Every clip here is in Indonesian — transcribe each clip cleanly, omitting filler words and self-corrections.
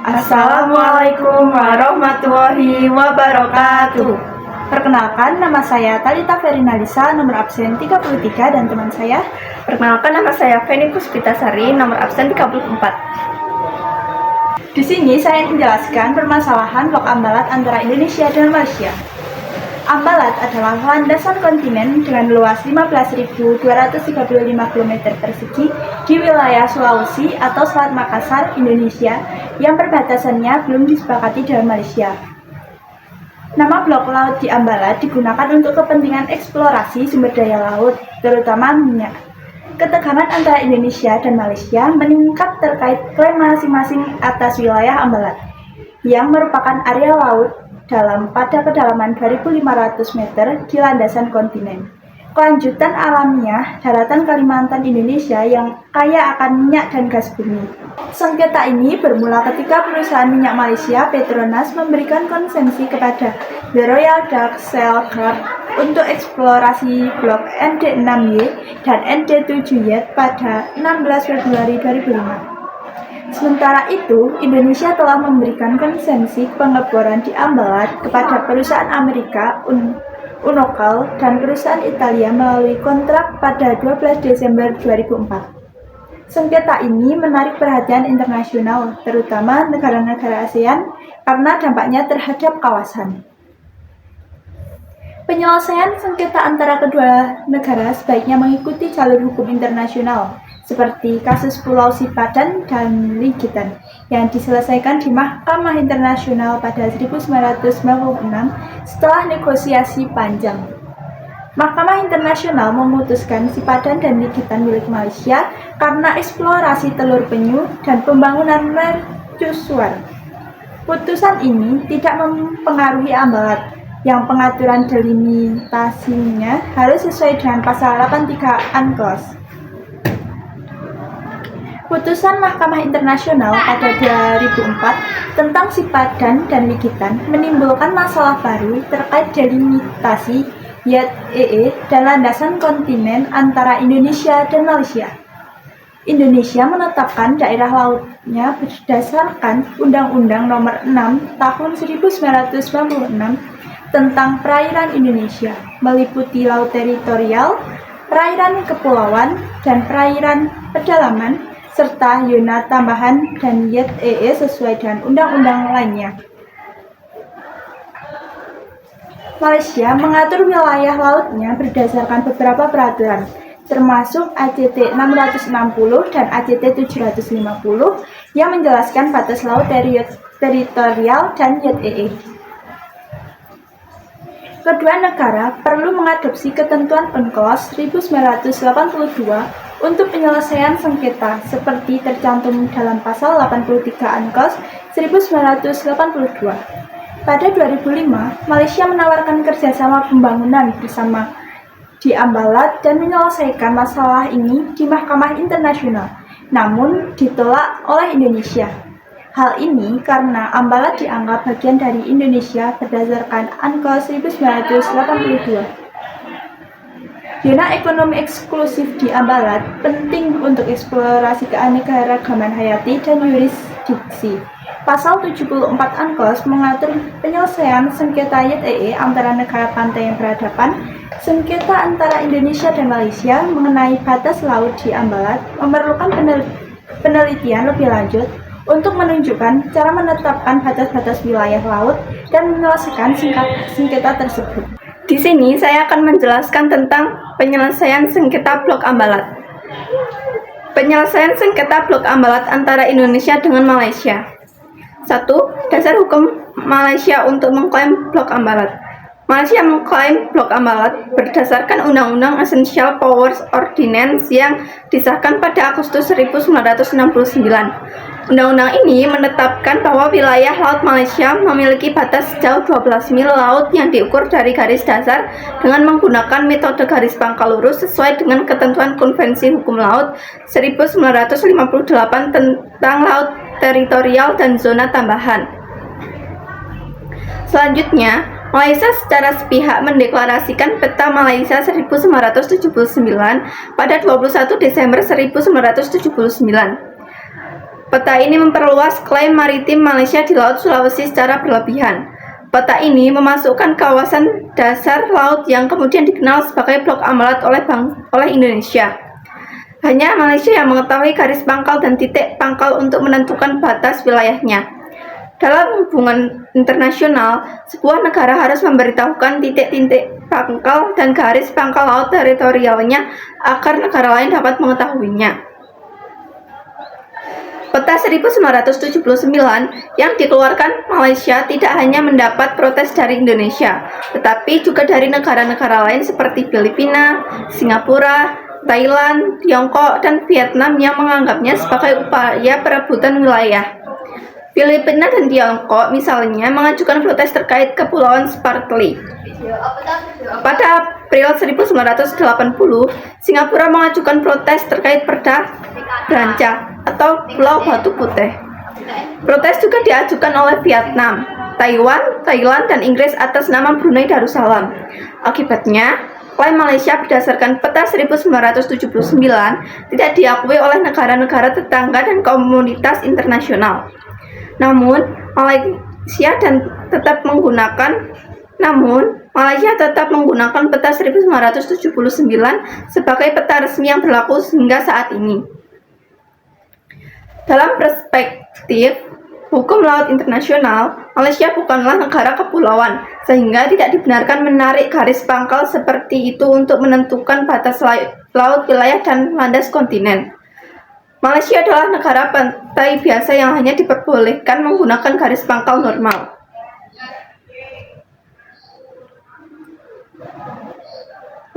Assalamualaikum warahmatullahi wabarakatuh. Perkenalkan, nama saya Talita Ferinalisa, nomor absen 33, dan teman saya. Perkenalkan, nama saya Feni Puspitasari, nomor absen 34. Di sini saya ingin menjelaskan permasalahan blok Ambalat antara Indonesia dan Malaysia. Ambalat adalah landasan kontinen dengan luas 15.235 km persegi di wilayah Sulawesi atau Selat Makassar, Indonesia, yang perbatasannya belum disepakati dengan Malaysia. Nama blok laut di Ambalat digunakan untuk kepentingan eksplorasi sumber daya laut, terutama minyak. Ketegangan antara Indonesia dan Malaysia meningkat terkait klaim masing-masing atas wilayah Ambalat, yang merupakan area laut dalam pada kedalaman 2.500 meter di landasan kontinen. Kelanjutan alamiah daratan Kalimantan Indonesia yang kaya akan minyak dan gas bumi. Sengketa ini bermula ketika perusahaan minyak Malaysia Petronas memberikan konsensi kepada The Royal Dutch Shell Corp untuk eksplorasi blok ND6Y dan ND7Y pada 16 Februari 2005. Sementara itu, Indonesia telah memberikan konsensi pengeboran di Ambalat kepada perusahaan Amerika Unocal dan perusahaan Italia melalui kontrak pada 12 Desember 2004. Sengketa ini menarik perhatian internasional, terutama negara-negara ASEAN, karena dampaknya terhadap kawasan. Penyelesaian sengketa antara kedua negara sebaiknya mengikuti jalur hukum internasional, seperti kasus Pulau Sipadan dan Ligitan yang diselesaikan di Mahkamah Internasional pada 1996 setelah negosiasi panjang. Mahkamah Internasional memutuskan Sipadan dan Ligitan milik Malaysia karena eksplorasi telur penyu dan pembangunan mercusuar. Putusan ini tidak mempengaruhi Ambalat, yang pengaturan delimitasinya harus sesuai dengan pasal 83 UNCLOS. Putusan Mahkamah Internasional pada 2004 tentang Sipadan dan Ligitan menimbulkan masalah baru terkait delimitasi YTE dan landasan kontinen antara Indonesia dan Malaysia. Indonesia menetapkan daerah lautnya berdasarkan Undang-Undang Nomor 6 Tahun 1996 tentang Perairan Indonesia, meliputi laut teritorial, perairan kepulauan, dan perairan pedalaman, serta zona tambahan dan YTE sesuai dengan undang-undang lainnya. Malaysia mengatur wilayah lautnya berdasarkan beberapa peraturan, termasuk ACT 660 dan ACT 750 yang menjelaskan batas laut teritorial dan YTE. Kedua negara perlu mengadopsi ketentuan UNCLOS 1982 untuk penyelesaian sengketa seperti tercantum dalam pasal 83 UNCLOS 1982. Pada 2005, Malaysia menawarkan kerjasama pembangunan bersama di Ambalat dan menyelesaikan masalah ini di Mahkamah Internasional, namun ditolak oleh Indonesia. Hal ini karena Ambalat dianggap bagian dari Indonesia berdasarkan UNCLOS 1982. Zona ekonomi eksklusif di Ambalat penting untuk eksplorasi keanekaragaman hayati dan yurisdiksi. Pasal 74 UNCLOS mengatur penyelesaian sengketa YTE antara negara pantai yang berhadapan. Sengketa antara Indonesia dan Malaysia mengenai batas laut di Ambalat memerlukan penelitian lebih lanjut untuk menunjukkan cara menetapkan batas-batas wilayah laut dan menyelesaikan sengketa tersebut. Di sini saya akan menjelaskan tentang penyelesaian sengketa blok Ambalat. Penyelesaian sengketa blok Ambalat antara Indonesia dengan Malaysia. 1. Dasar hukum Malaysia untuk mengklaim blok Ambalat. Malaysia mengklaim blok Ambalat berdasarkan Undang-Undang Essential Powers Ordinance yang disahkan pada Agustus 1969. Undang-undang ini menetapkan bahwa wilayah laut Malaysia memiliki batas sejauh 12 mil laut yang diukur dari garis dasar dengan menggunakan metode garis pangkal lurus sesuai dengan ketentuan Konvensi Hukum Laut 1958 tentang laut teritorial dan zona tambahan. Selanjutnya, Malaysia secara sepihak mendeklarasikan peta Malaysia 1979 pada 21 Desember 1979. Peta ini memperluas klaim maritim Malaysia di Laut Sulawesi secara berlebihan. Peta ini memasukkan kawasan dasar laut yang kemudian dikenal sebagai blok ambalat oleh Indonesia. Hanya Malaysia yang mengetahui garis pangkal dan titik pangkal untuk menentukan batas wilayahnya. Dalam hubungan internasional, sebuah negara harus memberitahukan titik-titik pangkal dan garis pangkal laut teritorialnya agar negara lain dapat mengetahuinya. Peta 1979 yang dikeluarkan Malaysia tidak hanya mendapat protes dari Indonesia, tetapi juga dari negara-negara lain seperti Filipina, Singapura, Thailand, Tiongkok, dan Vietnam yang menganggapnya sebagai upaya perebutan wilayah. Filipina dan Tiongkok misalnya mengajukan protes terkait Kepulauan Spratly. Pada April 1980, Singapura mengajukan protes terkait Perda Branca atau Pulau Batu Putih. Protes juga diajukan oleh Vietnam, Taiwan, Thailand, dan Inggris atas nama Brunei Darussalam. Akibatnya, klaim Malaysia berdasarkan Peta 1979 tidak diakui oleh negara-negara tetangga dan komunitas internasional. Namun, Malaysia tetap menggunakan Peta 1979 sebagai peta resmi yang berlaku hingga saat ini. Dalam perspektif hukum laut internasional, Malaysia bukanlah negara kepulauan, sehingga tidak dibenarkan menarik garis pangkal seperti itu untuk menentukan batas laut, wilayah, dan landas kontinen. Malaysia adalah negara pantai biasa yang hanya diperbolehkan menggunakan garis pangkal normal.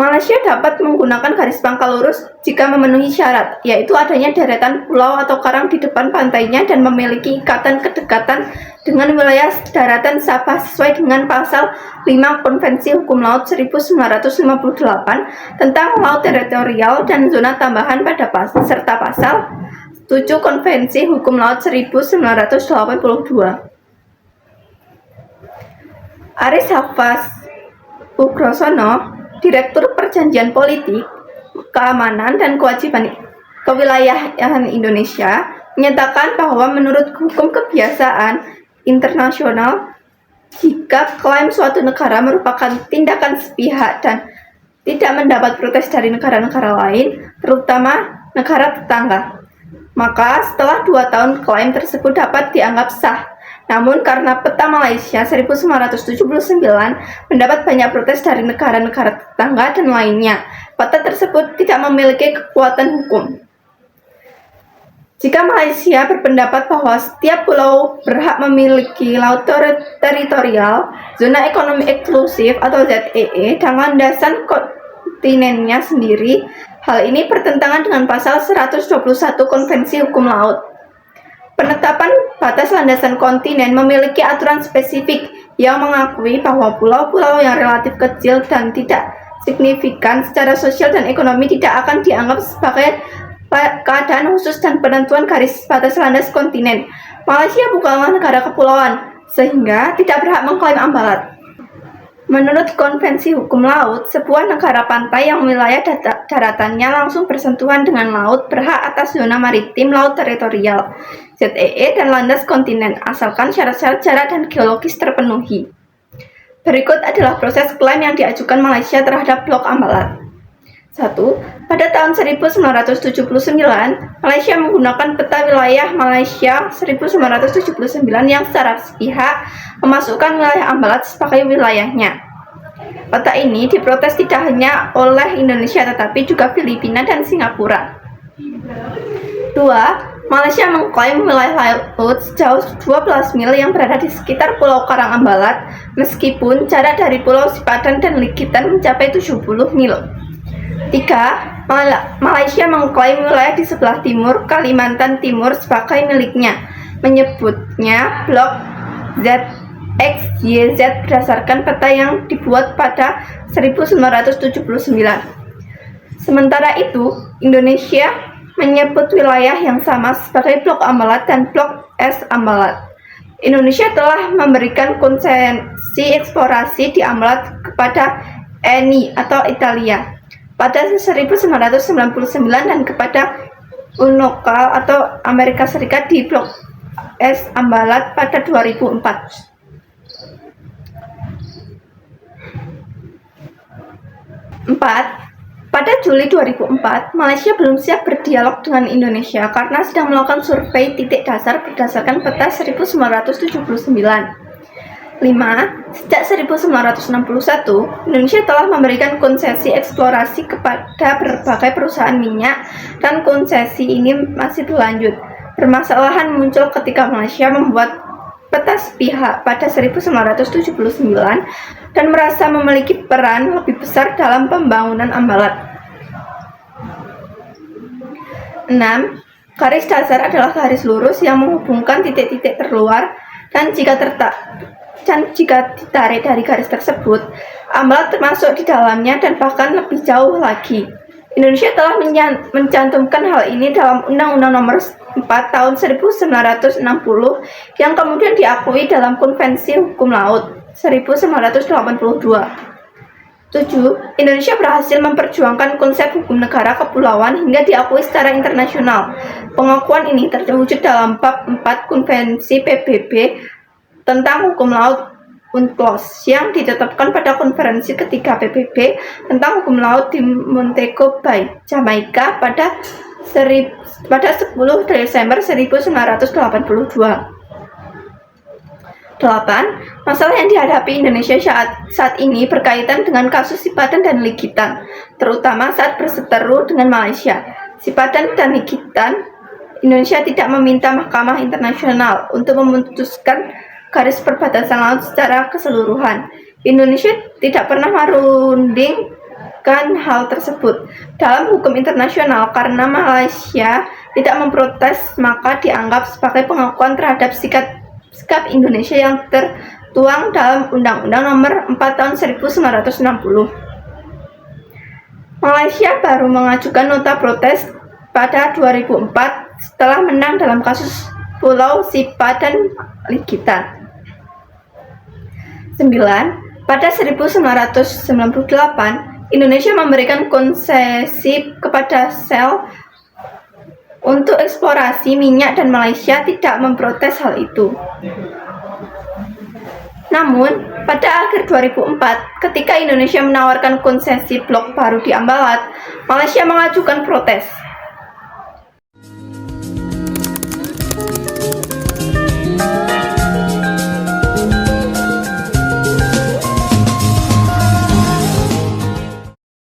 Malaysia dapat menggunakan garis pangkal lurus jika memenuhi syarat, yaitu adanya deretan pulau atau karang di depan pantainya dan memiliki ikatan kedekatan dengan wilayah daratan Sabah sesuai dengan pasal 5 Konvensi Hukum Laut 1958 tentang laut teritorial dan zona tambahan serta pasal 7 Konvensi Hukum Laut 1982. Aris Hafaz Ugrosono, Direktur Perjanjian Politik, Keamanan, dan Kewajiban Kewilayahan Indonesia, menyatakan bahwa menurut hukum kebiasaan internasional, jika klaim suatu negara merupakan tindakan sepihak dan tidak mendapat protes dari negara-negara lain, terutama negara tetangga, maka setelah 2 tahun klaim tersebut dapat dianggap sah. Namun karena Peta Malaysia 1979 mendapat banyak protes dari negara-negara tetangga dan lainnya, peta tersebut tidak memiliki kekuatan hukum. Jika Malaysia berpendapat bahwa setiap pulau berhak memiliki laut teritorial, zona ekonomi eksklusif atau ZEE, dan landasan kontinennya sendiri, hal ini bertentangan dengan pasal 121 Konvensi Hukum Laut. Penetapan batas landasan kontinen memiliki aturan spesifik yang mengakui bahwa pulau-pulau yang relatif kecil dan tidak signifikan secara sosial dan ekonomi tidak akan dianggap sebagai keadaan khusus dan penentuan garis batas landas kontinen. Malaysia bukanlah negara kepulauan, sehingga tidak berhak mengklaim ambalat. Menurut Konvensi Hukum Laut, sebuah negara pantai yang wilayah daratannya langsung bersentuhan dengan laut berhak atas zona maritim laut teritorial, ZEE, dan landas kontinen, asalkan syarat-syarat jarak dan geologis terpenuhi. Berikut adalah proses klaim yang diajukan Malaysia terhadap blok ambalat. 1. Pada tahun 1979, Malaysia menggunakan Peta Wilayah Malaysia 1979 yang secara sepihak memasukkan wilayah ambalat sebagai wilayahnya. Peta ini diprotes tidak hanya oleh Indonesia tetapi juga Filipina dan Singapura. 2. Malaysia mengklaim wilayah laut sejauh 12 mil yang berada di sekitar Pulau Karang Ambalat, meskipun jarak dari Pulau Sipadan dan Likitan mencapai 70 mil. 3. Malaysia mengklaim wilayah di sebelah timur Kalimantan Timur sebagai miliknya, menyebutnya Blok ZXYZ berdasarkan peta yang dibuat pada 1979. Sementara itu, Indonesia menyebut wilayah yang sama sebagai Blok Ambalat dan Blok S Ambalat. Indonesia telah memberikan konsesi eksplorasi di Ambalat kepada ENI atau Italia pada 1999 dan kepada UNOCA atau Amerika Serikat di Blok S Ambalat pada 2004. 4. Pada Juli 2004, Malaysia belum siap berdialog dengan Indonesia karena sedang melakukan survei titik dasar berdasarkan peta 1979. 5. Sejak 1961, Indonesia telah memberikan konsesi eksplorasi kepada berbagai perusahaan minyak dan konsesi ini masih berlanjut. Permasalahan muncul ketika Malaysia membuat peta sepihak pada 1979 dan merasa memiliki peran lebih besar dalam pembangunan Ambalat. 6. Garis dasar adalah garis lurus yang menghubungkan titik-titik terluar dan jika ditarik dari garis tersebut, Ambalat termasuk di dalamnya dan bahkan lebih jauh lagi. Indonesia telah mencantumkan hal ini dalam Undang-Undang Nomor 4 Tahun 1960 yang kemudian diakui dalam Konvensi Hukum Laut 1982. 7. Indonesia berhasil memperjuangkan konsep hukum negara kepulauan hingga diakui secara internasional. Pengakuan ini terwujud dalam bab 4 Konvensi PBB tentang hukum laut UNCLOS yang ditetapkan pada konferensi ketiga PBB tentang hukum laut di Montego Bay, Jamaika pada 10 Desember 1982. 8. Masalah yang dihadapi Indonesia saat ini berkaitan dengan kasus Sipadan dan Ligitan, terutama saat berseteru dengan Malaysia. Sipadan dan Ligitan, Indonesia tidak meminta Mahkamah Internasional untuk memutuskan garis perbatasan laut secara keseluruhan. Indonesia tidak pernah merundingkan hal tersebut dalam hukum internasional karena Malaysia tidak memprotes, maka dianggap sebagai pengakuan terhadap sikap Indonesia yang tertuang dalam Undang-Undang Nomor 4 Tahun 1960. Malaysia baru mengajukan nota protes pada 2004 setelah menang dalam kasus Pulau Sipadan Ligitan. 9. Pada 1998, Indonesia memberikan konsesi kepada Shell untuk eksplorasi minyak dan Malaysia tidak memprotes hal itu. Namun, pada akhir 2004, ketika Indonesia menawarkan konsesi blok baru di Ambalat, Malaysia mengajukan protes.